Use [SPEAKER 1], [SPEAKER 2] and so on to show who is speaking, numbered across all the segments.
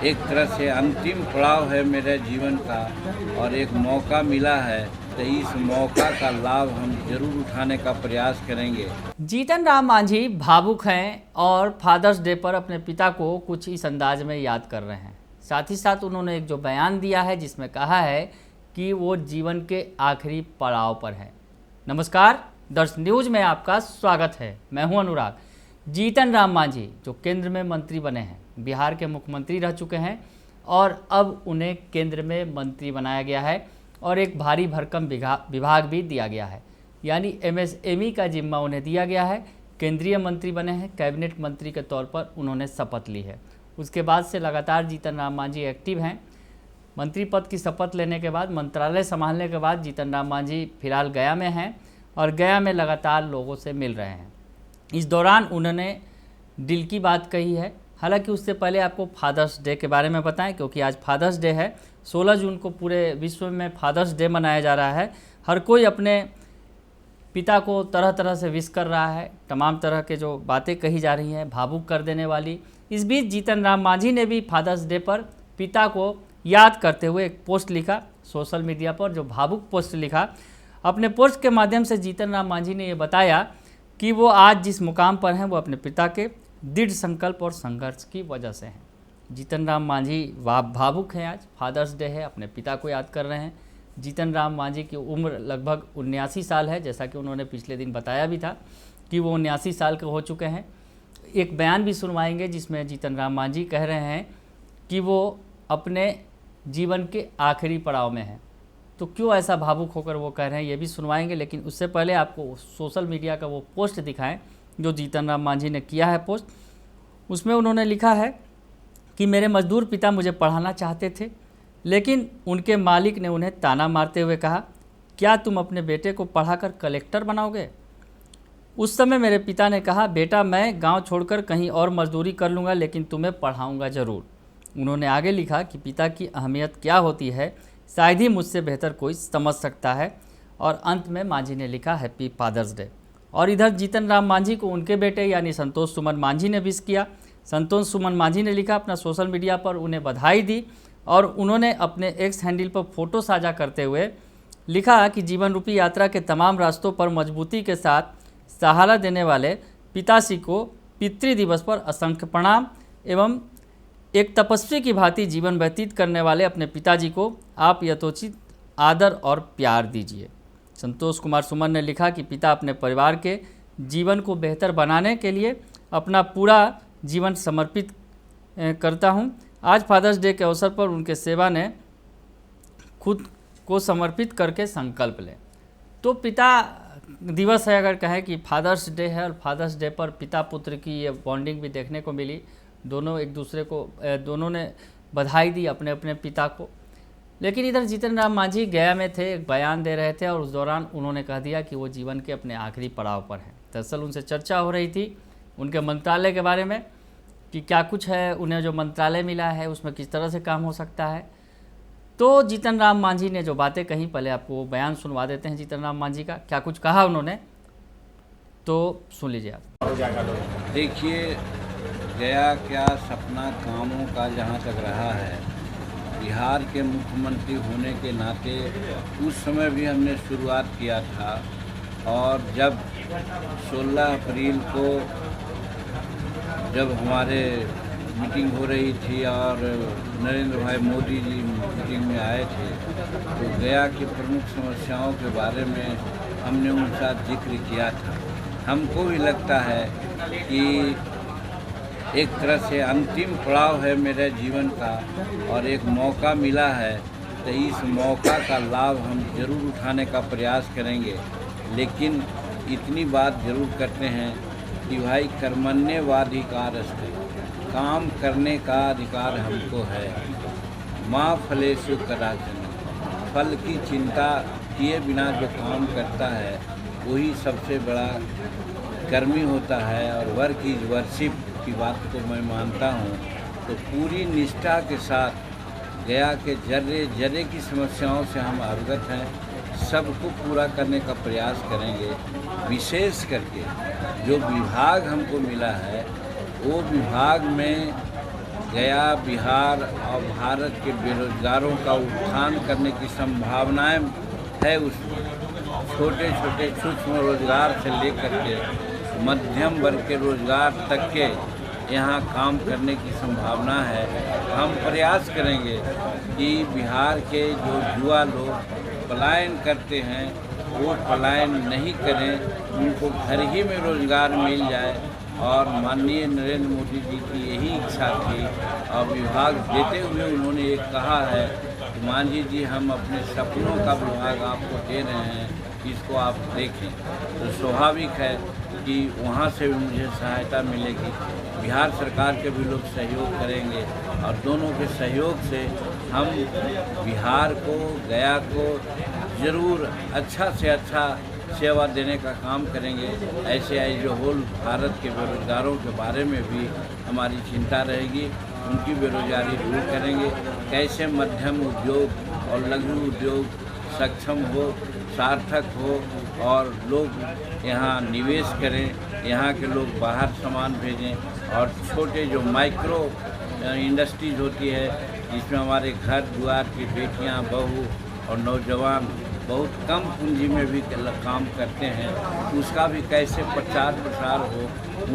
[SPEAKER 1] एक तरह से अंतिम पड़ाव है मेरे जीवन का और एक मौका मिला है, तो इस मौका का लाभ हम जरूर उठाने का प्रयास करेंगे।
[SPEAKER 2] जीतन राम मांझी भावुक हैं और फादर्स डे पर अपने पिता को कुछ इस अंदाज में याद कर रहे हैं। साथ ही साथ उन्होंने एक जो बयान दिया है जिसमें कहा है कि वो जीवन के आखिरी पड़ाव पर है। नमस्कार, दर्श न्यूज में आपका स्वागत है। मैं हूं अनुराग। जीतन राम मांझी जो केंद्र में मंत्री बने हैं, बिहार के मुख्यमंत्री रह चुके हैं और अब उन्हें केंद्र में मंत्री बनाया गया है और एक भारी भरकम विभाग भी दिया गया है, यानी MSME का जिम्मा उन्हें दिया गया है। केंद्रीय मंत्री बने हैं, कैबिनेट मंत्री के तौर पर उन्होंने शपथ ली है। उसके बाद से लगातार जीतन राम मांझी एक्टिव हैं। मंत्री पद की शपथ लेने के बाद, मंत्रालय संभालने के बाद जीतन राम मांझी फिलहाल गया में हैं और गया में लगातार लोगों से मिल रहे हैं। इस दौरान उन्होंने दिल की बात कही है। हालांकि उससे पहले आपको फादर्स डे के बारे में बताएं, क्योंकि आज फादर्स डे है। 16 जून को पूरे विश्व में फादर्स डे मनाया जा रहा है। हर कोई अपने पिता को तरह तरह से विश कर रहा है। तमाम तरह के जो बातें कही जा रही हैं भावुक कर देने वाली। इस बीच जीतन राम मांझी ने भी फादर्स डे पर पिता को याद करते हुए एक पोस्ट लिखा सोशल मीडिया पर, जो भावुक पोस्ट लिखा। अपने पोस्ट के माध्यम से जीतन राम मांझी ने ये बताया कि वो आज जिस मुकाम पर हैं वो अपने पिता के दृढ़ संकल्प और संघर्ष की वजह से हैं। जीतन राम मांझी भावुक हैं। आज फादर्स डे है, अपने पिता को याद कर रहे हैं। जीतन राम मांझी की उम्र लगभग 79 साल है, जैसा कि उन्होंने पिछले दिन बताया भी था कि वो 79 साल के हो चुके हैं। एक बयान भी सुनवाएंगे जिसमें जीतन राम मांझी कह रहे हैं कि वो अपने जीवन के आखिरी पड़ाव में हैं। तो क्यों ऐसा भावुक होकर वो कह रहे हैं, ये भी सुनवाएंगे। लेकिन उससे पहले आपको सोशल मीडिया का वो पोस्ट दिखाएं जो जीतन राम मांझी ने किया है पोस्ट। उसमें उन्होंने लिखा है कि मेरे मजदूर पिता मुझे पढ़ाना चाहते थे, लेकिन उनके मालिक ने उन्हें ताना मारते हुए कहा, क्या तुम अपने बेटे को पढ़ाकर कलेक्टर बनाओगे? उस समय मेरे पिता ने कहा, बेटा मैं गांव छोड़कर कहीं और मजदूरी कर लूँगा, लेकिन तुम्हें पढ़ाऊँगा ज़रूर। उन्होंने आगे लिखा कि पिता की अहमियत क्या होती है शायद ही मुझसे बेहतर कोई समझ सकता है। और अंत में मांझी ने लिखा, हैप्पी फादर्स डे। और इधर जीतन राम मांझी को उनके बेटे यानी संतोष सुमन मांझी ने विश किया। संतोष सुमन मांझी ने लिखा अपना सोशल मीडिया पर, उन्हें बधाई दी और उन्होंने अपने एक्स हैंडल पर फोटो साझा करते हुए लिखा कि जीवन रूपी यात्रा के तमाम रास्तों पर मजबूती के साथ सहारा देने वाले पिताश्री को पितृ दिवस पर असंख्य प्रणाम एवं एक तपस्वी की भांति जीवन व्यतीत करने वाले अपने पिताजी को आप यथोचित आदर और प्यार दीजिए। संतोष कुमार सुमन ने लिखा कि पिता अपने परिवार के जीवन को बेहतर बनाने के लिए अपना पूरा जीवन समर्पित करता हूं। आज फादर्स डे के अवसर पर उनके सेवा ने खुद को समर्पित करके संकल्प लें। तो पिता दिवस है, अगर कहें कि फादर्स डे है, और फादर्स डे पर पिता पुत्र की ये बॉन्डिंग भी देखने को मिली। दोनों एक दूसरे को, दोनों ने बधाई दी अपने अपने पिता को। लेकिन इधर जीतन राम मांझी गया में थे, एक बयान दे रहे थे और उस दौरान उन्होंने कह दिया कि वो जीवन के अपने आखिरी पड़ाव पर हैं। दरअसल उनसे चर्चा हो रही थी उनके मंत्रालय के बारे में कि क्या कुछ है, उन्हें जो मंत्रालय मिला है उसमें किस तरह से काम हो सकता है। तो जीतन राम मांझी ने जो बातें कही, पहले आपको वो बयान सुनवा देते हैं जीतन राम मांझी का, क्या कुछ कहा उन्होंने, तो सुन लीजिए आप।
[SPEAKER 1] देखिए, गया क्या सपना कामों का जहाँ तक रहा है, बिहार के मुख्यमंत्री होने के नाते उस समय भी हमने शुरुआत किया था। और जब 16 अप्रैल को जब हमारे मीटिंग हो रही थी और नरेंद्र भाई मोदी जी मीटिंग में आए थे, तो गया की प्रमुख समस्याओं के बारे में हमने उनके साथ जिक्र किया था। हमको भी लगता है कि एक तरह से अंतिम पड़ाव है मेरे जीवन का और एक मौका मिला है, तो इस मौका का लाभ हम जरूर उठाने का प्रयास करेंगे। लेकिन इतनी बात जरूर करते हैं कि भाई कर्मण्येवाधिकारस्ते, काम करने का अधिकार हमको है। माँ फलेषु कदाचन, फल की चिंता किए बिना जो काम करता है वही सबसे बड़ा कर्मी होता है। और वर्क इज वर्शिप की बात को मैं मानता हूँ। तो पूरी निष्ठा के साथ गया के जर्रे जर्रे की समस्याओं से हम अवगत हैं, सबको पूरा करने का प्रयास करेंगे। विशेष करके जो विभाग हमको मिला है वो विभाग में गया, बिहार और भारत के बेरोजगारों का उत्थान करने की संभावनाएं है। उसमें छोटे छोटे सूक्ष्म रोजगार से लेकर के मध्यम वर्ग के रोजगार तक के यहाँ काम करने की संभावना है। हम प्रयास करेंगे कि बिहार के जो युवा लोग पलायन करते हैं वो पलायन नहीं करें, उनको घर ही में रोजगार मिल जाए। और माननीय नरेंद्र मोदी जी की यही इच्छा थी और विभाग देते हुए उन्होंने एक कहा है कि मांझी जी हम अपने सपनों का विभाग आपको दे रहे हैं, इसको आप देखें। तो स्वाभाविक है कि वहाँ से भी मुझे सहायता मिलेगी। बिहार सरकार के भी लोग सहयोग करेंगे और दोनों के सहयोग से हम बिहार को, गया को ज़रूर अच्छा से अच्छा सेवा देने का काम करेंगे। ऐसे जो होल भारत के बेरोजगारों के बारे में भी हमारी चिंता रहेगी, उनकी बेरोजगारी दूर करेंगे। कैसे मध्यम उद्योग और लघु उद्योग सक्षम हो, सार्थक हो और लोग यहाँ निवेश करें, यहाँ के लोग बाहर सामान भेजें और छोटे जो माइक्रो इंडस्ट्रीज होती है जिसमें हमारे घर द्वार की बेटियाँ, बहू और नौजवान बहुत कम पूंजी में भी काम करते हैं, उसका भी कैसे प्रचार प्रसार हो,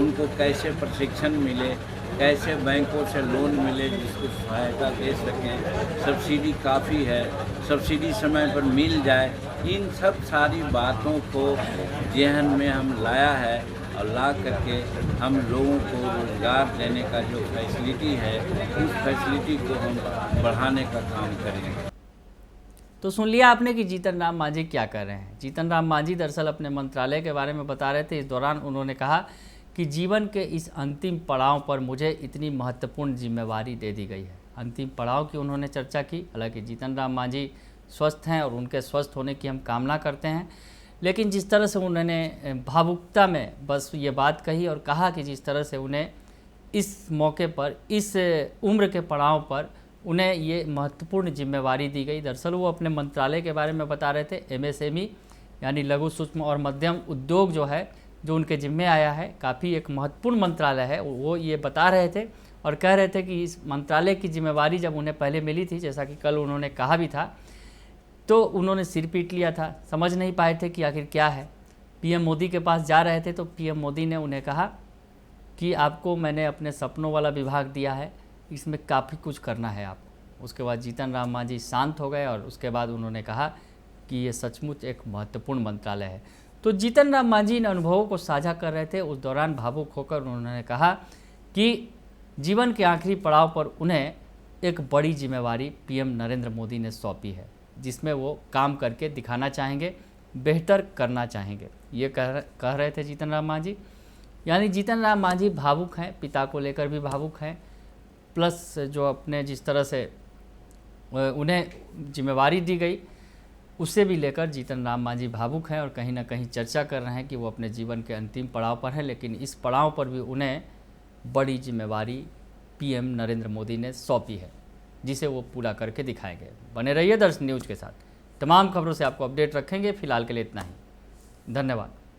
[SPEAKER 1] उनको कैसे प्रशिक्षण मिले, कैसे बैंकों से लोन मिले जिसको सहायता दे सकें। सब्सिडी काफ़ी है, सब्सिडी समय पर मिल जाए। इन सब सारी बातों को जेहन में हम लाया है और ला करके हम लोगों को रोज़गार देने का जो फैसिलिटी है उस फैसिलिटी को हम बढ़ाने का काम करेंगे।
[SPEAKER 2] तो सुन लिया आपने कि जीतन राम मांझी क्या कर रहे हैं। जीतन राम मांझी दरअसल अपने मंत्रालय के बारे में बता रहे थे। इस दौरान उन्होंने कहा कि जीवन के इस अंतिम पड़ाव पर मुझे इतनी महत्वपूर्ण जिम्मेवारी दे दी गई है। अंतिम पड़ाव की उन्होंने चर्चा की। हालांकि जीतन राम मांझी स्वस्थ हैं और उनके स्वस्थ होने की हम कामना करते हैं, लेकिन जिस तरह से उन्होंने भावुकता में बस ये बात कही और कहा कि जिस तरह से उन्हें इस मौके पर, इस उम्र के पड़ाव पर उन्हें ये महत्वपूर्ण जिम्मेवारी दी गई। दरअसल वो अपने मंत्रालय के बारे में बता रहे थे। MSME यानी लघु सूक्ष्म और मध्यम उद्योग जो है, जो उनके जिम्मे आया है, काफ़ी एक महत्वपूर्ण मंत्रालय है, वो ये बता रहे थे और कह रहे थे कि इस मंत्रालय की जिम्मेवारी जब उन्हें पहले मिली थी, जैसा कि कल उन्होंने कहा भी था, तो उन्होंने सिर पीट लिया था, समझ नहीं पाए थे कि आखिर क्या है। PM मोदी के पास जा रहे थे तो PM मोदी ने उन्हें कहा कि आपको मैंने अपने सपनों वाला विभाग दिया है, इसमें काफ़ी कुछ करना है आपको। उसके बाद जीतन राम मांझी शांत हो गए और उसके बाद उन्होंने कहा कि ये सचमुच एक महत्वपूर्ण मंत्रालय है। तो जीतन राम मांझी इन अनुभवों को साझा कर रहे थे। उस दौरान भावुक होकर उन्होंने कहा कि जीवन के आखिरी पड़ाव पर उन्हें एक बड़ी जिम्मेवारी PM नरेंद्र मोदी ने सौंपी है, जिसमें वो काम करके दिखाना चाहेंगे, बेहतर करना चाहेंगे। ये कह रहे थे जीतन राम मांझी। यानी जीतन राम मांझी भावुक हैं, पिता को लेकर भी भावुक हैं, प्लस जो अपने जिस तरह से उन्हें जिम्मेवारी दी गई उससे भी लेकर जीतन राम मांझी भावुक हैं और कहीं ना कहीं चर्चा कर रहे हैं कि वो अपने जीवन के अंतिम पड़ाव पर हैं, लेकिन इस पड़ाव पर भी उन्हें बड़ी जिम्मेवारी PM नरेंद्र मोदी ने सौंपी है, जिसे वो पूरा करके दिखाएंगे। बने रहिए दर्शन न्यूज़ के साथ, तमाम खबरों से आपको अपडेट रखेंगे। फिलहाल के लिए इतना ही, धन्यवाद।